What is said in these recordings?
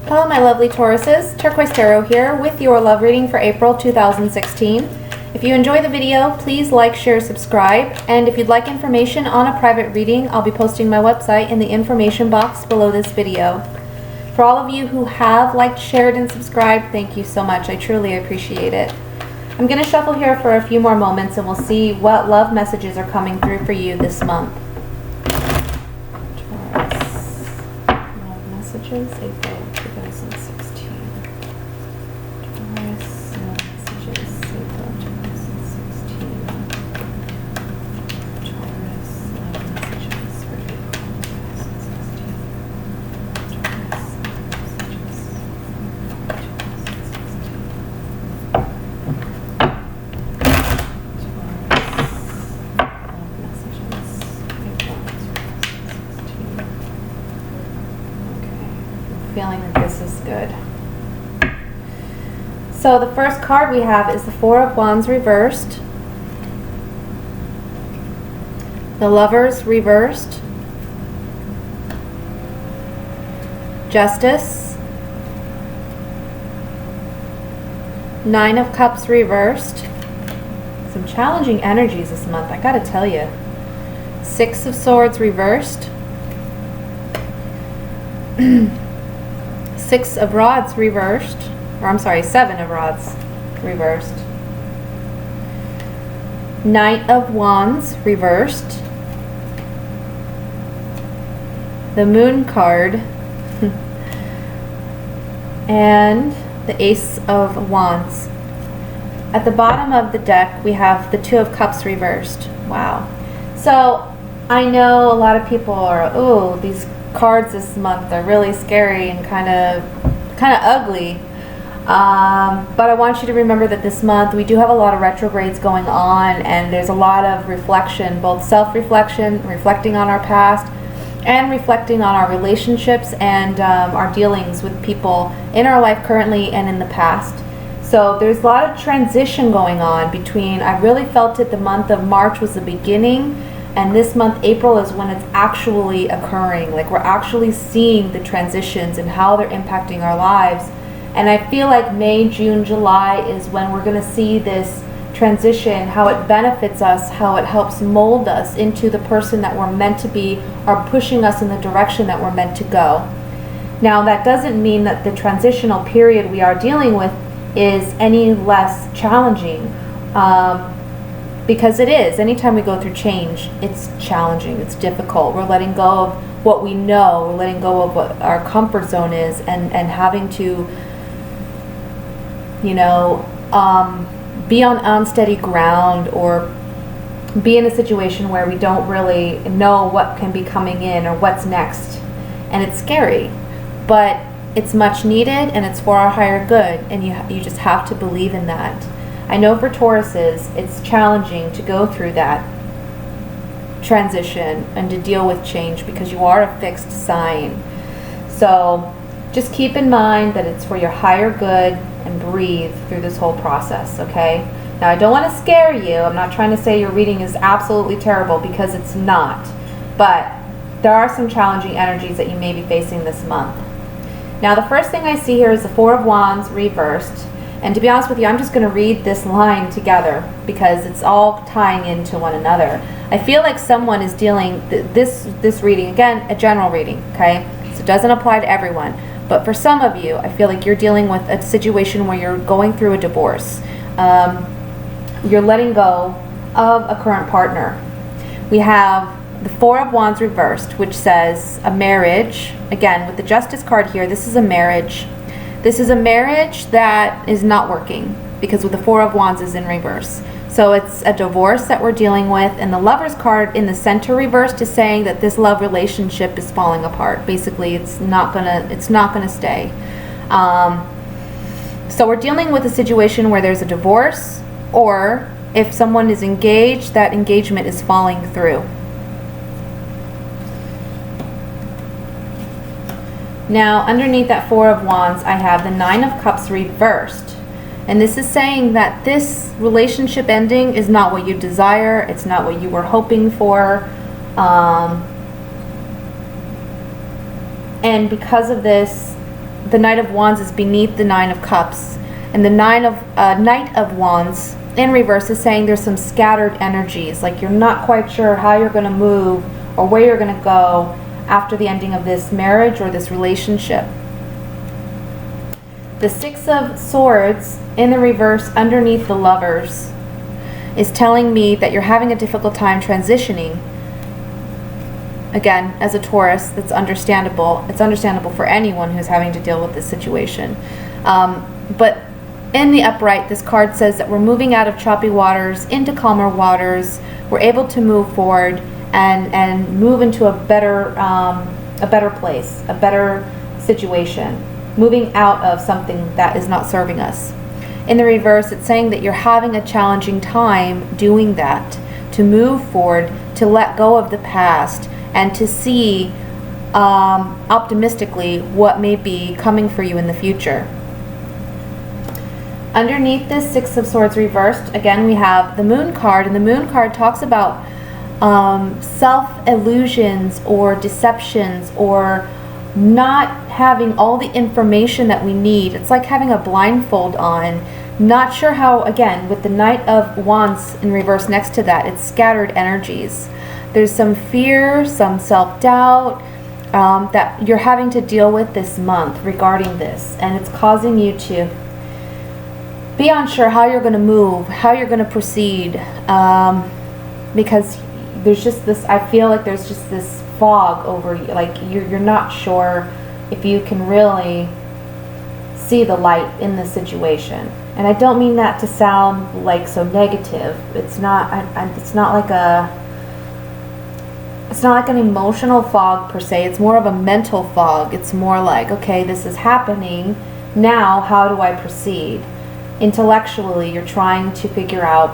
Hello my lovely Tauruses, Turquoise Tarot here with your love reading for April 2016. If you enjoy the video, please like, share, subscribe, and if you'd like information on a private reading, I'll be posting my website in the information box below this video. For all of you who have liked, shared, and subscribed, thank you so much. I truly appreciate it. I'm going to shuffle here for a few more moments and we'll see what love messages are coming through for you this month. Taurus. Love messages, April 2016. Taurus. Love messages, April 2016. Taurus. Love messages for April 2016. Taurus. Feeling that this is good. So the first card we have is the Four of Wands reversed, the Lovers reversed, Justice, Nine of Cups reversed. Some challenging energies this month, I gotta tell you. Six of Swords reversed. Six of Rods reversed, or I'm sorry, Seven of Rods reversed. Knight of Wands reversed. The Moon card. And the Ace of Wands. At the bottom of the deck, we have the Two of Cups reversed. Wow. So, I know a lot of people are, oh, these cards this month are really scary and kind of ugly, but I want you to remember that this month we do have a lot of retrogrades going on, and there's a lot of reflection, both self-reflection, reflecting on our past, and reflecting on our relationships and our dealings with people in our life currently and in the past. So there's a lot of transition going on between, I really felt it, the month of March was the beginning, and this month, April, is when it's actually occurring. Like, we're actually seeing the transitions and how they're impacting our lives. And I feel like May, June, July is when we're going to see this transition, how it benefits us, how it helps mold us into the person that we're meant to be, or pushing us in the direction that we're meant to go. Now, that doesn't mean that the transitional period we are dealing with is any less challenging. Because it is. Anytime we go through change, it's challenging, it's difficult. We're letting go of what we know, we're letting go of what our comfort zone is, and having to, you know, be on unsteady ground, or be in a situation where we don't really know what can be coming in or what's next. And it's scary, but it's much needed, and it's for our higher good, and you just have to believe in that. I know for Tauruses, it's challenging to go through that transition and to deal with change, because you are a fixed sign. So just keep in mind that it's for your higher good, and breathe through this whole process, okay? Now, I don't want to scare you. I'm not trying to say your reading is absolutely terrible, because it's not. But there are some challenging energies that you may be facing this month. Now, the first thing I see here is the Four of Wands reversed. And to be honest with you, I'm just going to read this line together because it's all tying into one another. I feel like someone is dealing, this reading, again, a general reading, okay? So it doesn't apply to everyone. But for some of you, I feel like you're dealing with a situation where you're going through a divorce. You're letting go of a current partner. We have the Four of Wands reversed, which says a marriage. Again, with the Justice card here, this is a marriage. This is a marriage that is not working, because with the Four of Wands is in reverse. So it's a divorce that we're dealing with, and the Lovers card in the center reversed is saying that this love relationship is falling apart. Basically, it's not gonna stay. So we're dealing with a situation where there's a divorce, or if someone is engaged, that engagement is falling through. Now, underneath that Four of Wands, I have the Nine of Cups reversed. And this is saying that this relationship ending is not what you desire. It's not what you were hoping for. And because of this, the Knight of Wands is beneath the Nine of Cups, and the Knight of Wands in reverse is saying there's some scattered energies, like you're not quite sure how you're going to move or where you're going to go after the ending of this marriage or this relationship. The Six of Swords in the reverse underneath the Lovers is telling me that you're having a difficult time transitioning. Again, as a Taurus, that's understandable. It's understandable for anyone who's having to deal with this situation. But in the upright, this card says that we're moving out of choppy waters into calmer waters. We're able to move forward and move into a better place, a better situation. Moving out of something that is not serving us. In the reverse, it's saying that you're having a challenging time doing that, to move forward, to let go of the past, and to see optimistically what may be coming for you in the future. Underneath this Six of Swords reversed, again, we have the Moon card, and the Moon card talks about self-illusions or deceptions, or not having all the information that we need. It's like having a blindfold on, not sure how, again, with the Knight of Wands in reverse next to that, it's scattered energies. There's some fear, some self-doubt that you're having to deal with this month regarding this, and it's causing you to be unsure how you're going to move, how you're going to proceed, because there's just this, I feel like there's just this fog over you, like you're not sure if you can really see the light in this situation. And I don't mean that to sound like so negative. It's not like an emotional fog per se. It's more of a mental fog. It's more like, okay, this is happening now, how do I proceed? Intellectually, you're trying to figure out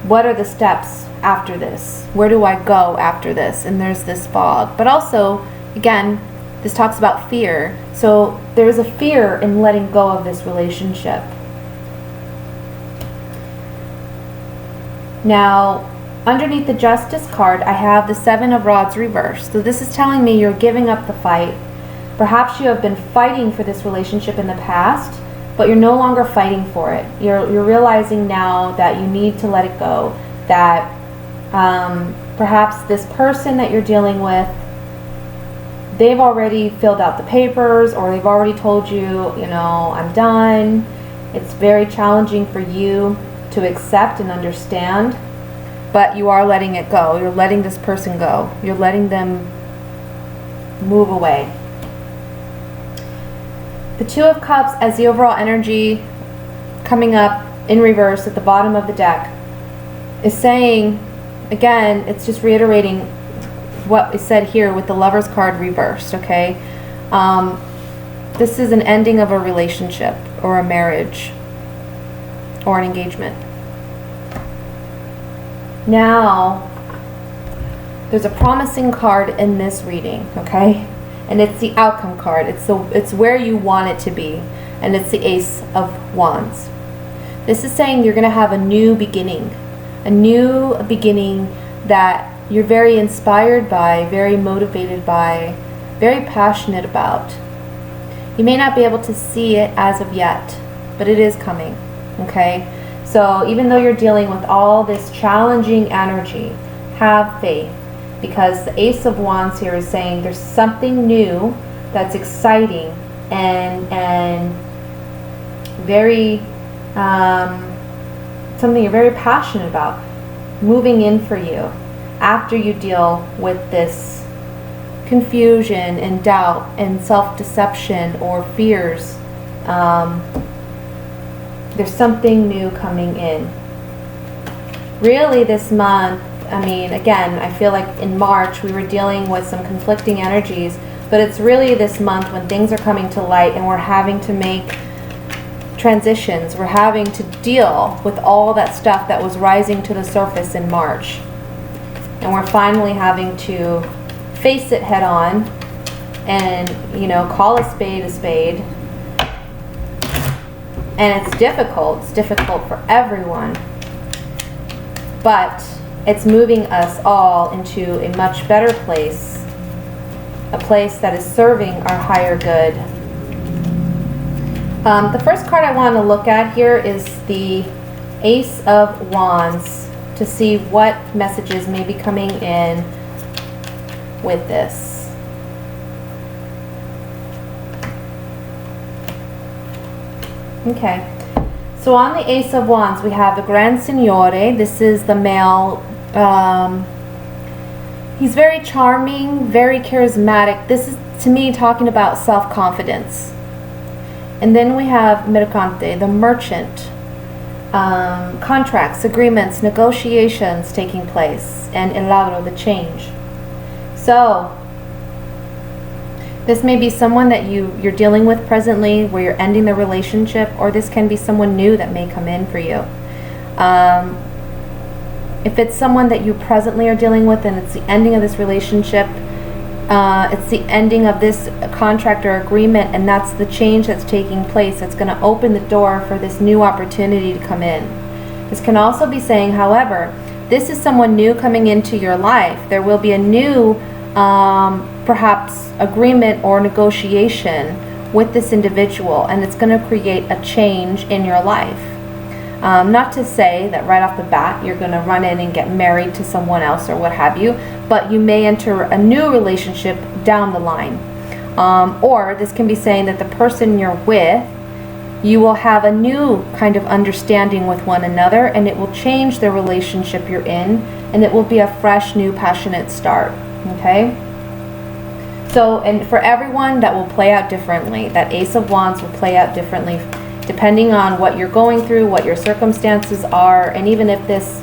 what are the steps after this, where do I go after this, and there's this fog. But also, again, this talks about fear, so there's a fear in letting go of this relationship. Now, underneath the Justice card, I have the Seven of Rods reversed. So this is telling me you're giving up the fight. Perhaps you have been fighting for this relationship in the past, but you're no longer fighting for it. You're realizing now that you need to let it go, that perhaps this person that you're dealing with, they've already filled out the papers, or they've already told you, you know, I'm done. It's very challenging for you to accept and understand, but you are letting it go. You're letting this person go. You're letting them move away. The Two of Cups as the overall energy coming up in reverse at the bottom of the deck is saying, again, it's just reiterating what is said here with the Lover's card reversed, okay? This is an ending of a relationship or a marriage or an engagement. Now, there's a promising card in this reading, okay? And it's the outcome card. It's where you want it to be, and it's the Ace of Wands. This is saying you're going to have a new beginning that you're very inspired by, very motivated by, very passionate about. You may not be able to see it as of yet, but it is coming, okay? So even though you're dealing with all this challenging energy, have faith, because the Ace of Wands here is saying there's something new that's exciting and very something you're very passionate about moving in for you after you deal with this confusion and doubt and self-deception or fears. There's something new coming in. Really this month, I mean, again, I feel like in March we were dealing with some conflicting energies, but it's really this month when things are coming to light and we're having to make transitions. We're having to deal with all that stuff that was rising to the surface in March. And we're finally having to face it head on and, you know, call a spade a spade. And it's difficult for everyone, but it's moving us all into a much better place, a place that is serving our higher good, The first card I want to look at here is the Ace of Wands to see what messages may be coming in with this. Okay, so on the Ace of Wands we have the Gran Signore. This is the male. He's very charming, very charismatic. This is, to me, talking about self-confidence. And then we have Mercante, the merchant. Contracts, agreements, negotiations taking place, and El Ladro, the change. So this may be someone that you're dealing with presently, where you're ending the relationship, or this can be someone new that may come in for you. If it's someone that you presently are dealing with and it's the ending of this relationship, it's the ending of this contract or agreement, and that's the change that's taking place. That's going to open the door for this new opportunity to come in. This can also be saying, however, this is someone new coming into your life. There will be a new, perhaps, agreement or negotiation with this individual, and it's going to create a change in your life. Not to say that right off the bat you're going to run in and get married to someone else or what have you, but you may enter a new relationship down the line. Or this can be saying that the person you're with, you will have a new kind of understanding with one another, and it will change the relationship you're in, and it will be a fresh, new, passionate start. Okay? So, and for everyone, that will play out differently. That Ace of Wands will play out differently depending on what you're going through, what your circumstances are, and even if this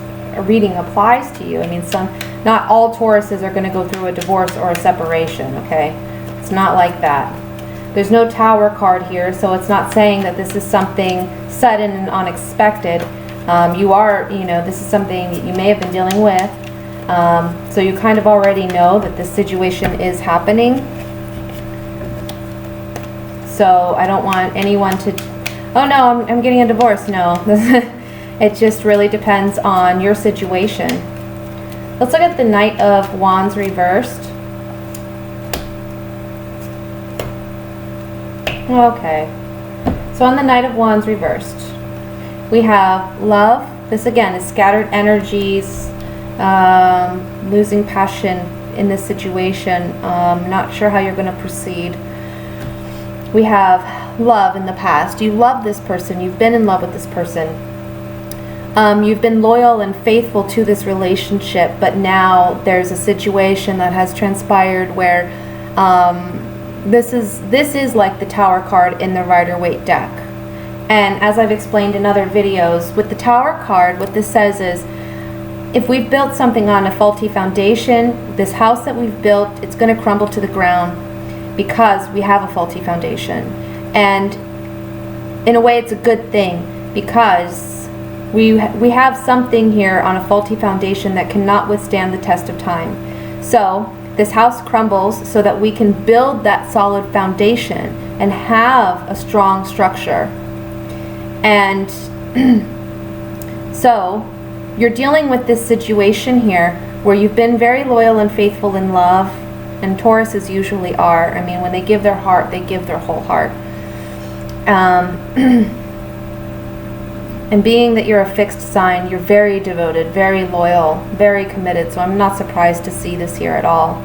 reading applies to you. I mean, not all Tauruses are going to go through a divorce or a separation, okay? It's not like that. There's no Tower card here, so it's not saying that this is something sudden and unexpected. This is something that you may have been dealing with. So you kind of already know that this situation is happening. So I don't want anyone to, oh no, I'm getting a divorce. No, it just really depends on your situation. Let's look at the Knight of Wands reversed. Okay, so on the Knight of Wands reversed, we have love. This again is scattered energies, losing passion in this situation, not sure how you're going to proceed. We have love in the past. You love this person. You've been in love with this person. You've been loyal and faithful to this relationship, but now there's a situation that has transpired where this is like the Tower card in the Rider-Waite deck. And as I've explained in other videos, with the Tower card, what this says is, if we've built something on a faulty foundation, this house that we've built, it's going to crumble to the ground because we have a faulty foundation. And in a way, it's a good thing, because we have something here on a faulty foundation that cannot withstand the test of time. So this house crumbles so that we can build that solid foundation and have a strong structure. And so you're dealing with this situation here where you've been very loyal and faithful in love, and Tauruses usually are. I mean, when they give their heart, they give their whole heart. And being that you're a fixed sign, you're very devoted, very loyal, very committed, so I'm not surprised to see this here at all.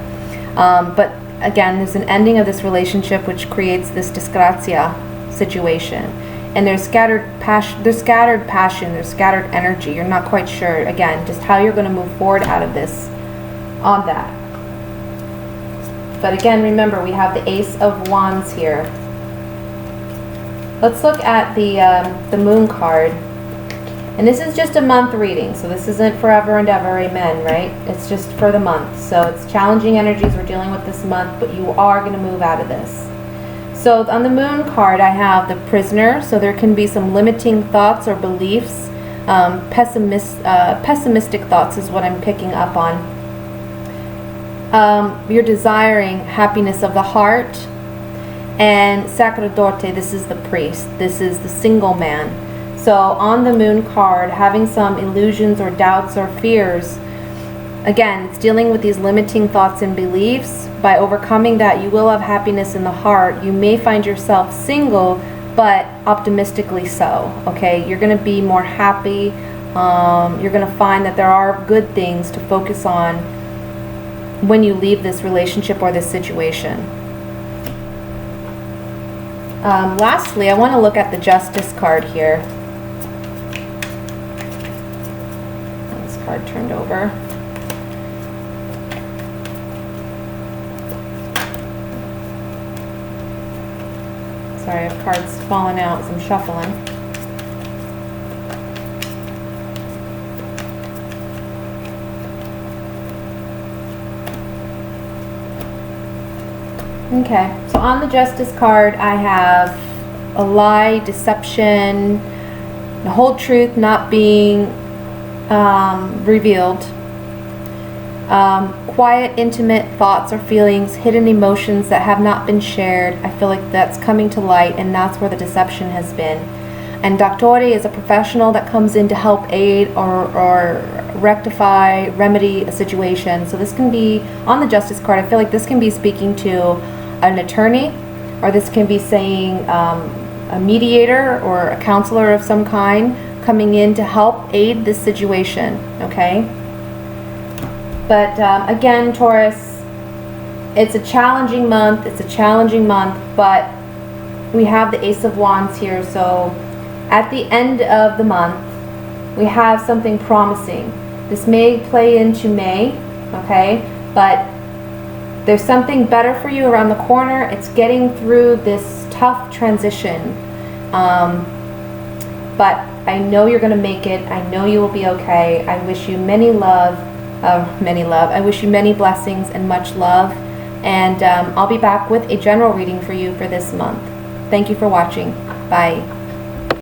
But again, there's an ending of this relationship which creates this disgrazia situation. And there's scattered passion, there's scattered energy. You're not quite sure, again, just how you're going to move forward out of this on that. But again, remember, we have the Ace of Wands here. Let's look at the Moon card. And this is just a month reading, so this isn't forever and ever, amen, right? It's just for the month. So it's challenging energies we're dealing with this month, but you are going to move out of this. So on the Moon card, I have the Prisoner. So there can be some limiting thoughts or beliefs. Pessimistic thoughts is what I'm picking up on. You're desiring happiness of the heart. And Sacerdote, this is the priest. This is the single man. So on the Moon card, having some illusions or doubts or fears, again, it's dealing with these limiting thoughts and beliefs. By overcoming that, you will have happiness in the heart. You may find yourself single, but optimistically so, okay? You're going to be more happy. You're going to find that there are good things to focus on when you leave this relationship or this situation. Lastly, I want to look at the Justice card here. This card turned over. Sorry, I have cards falling out as I'm shuffling. Okay, so on the Justice card, I have a lie, deception, the whole truth not being revealed, quiet, intimate thoughts or feelings, hidden emotions that have not been shared. I feel like that's coming to light, and that's where the deception has been. And Doctor is a professional that comes in to help aid or rectify, remedy a situation. So this can be, on the Justice card, I feel like this can be speaking to an attorney, or this can be saying a mediator or a counselor of some kind coming in to help aid this situation, okay? But again, Taurus, it's a challenging month. It's a challenging month, but we have the Ace of Wands here. So at the end of the month, we have something promising. This may play into May, okay? But there's something better for you around the corner. It's getting through this tough transition. But I know you're going to make it. I know you will be okay. I wish you many love. I wish you many blessings and much love. And I'll be back with a general reading for you for this month. Thank you for watching. Bye.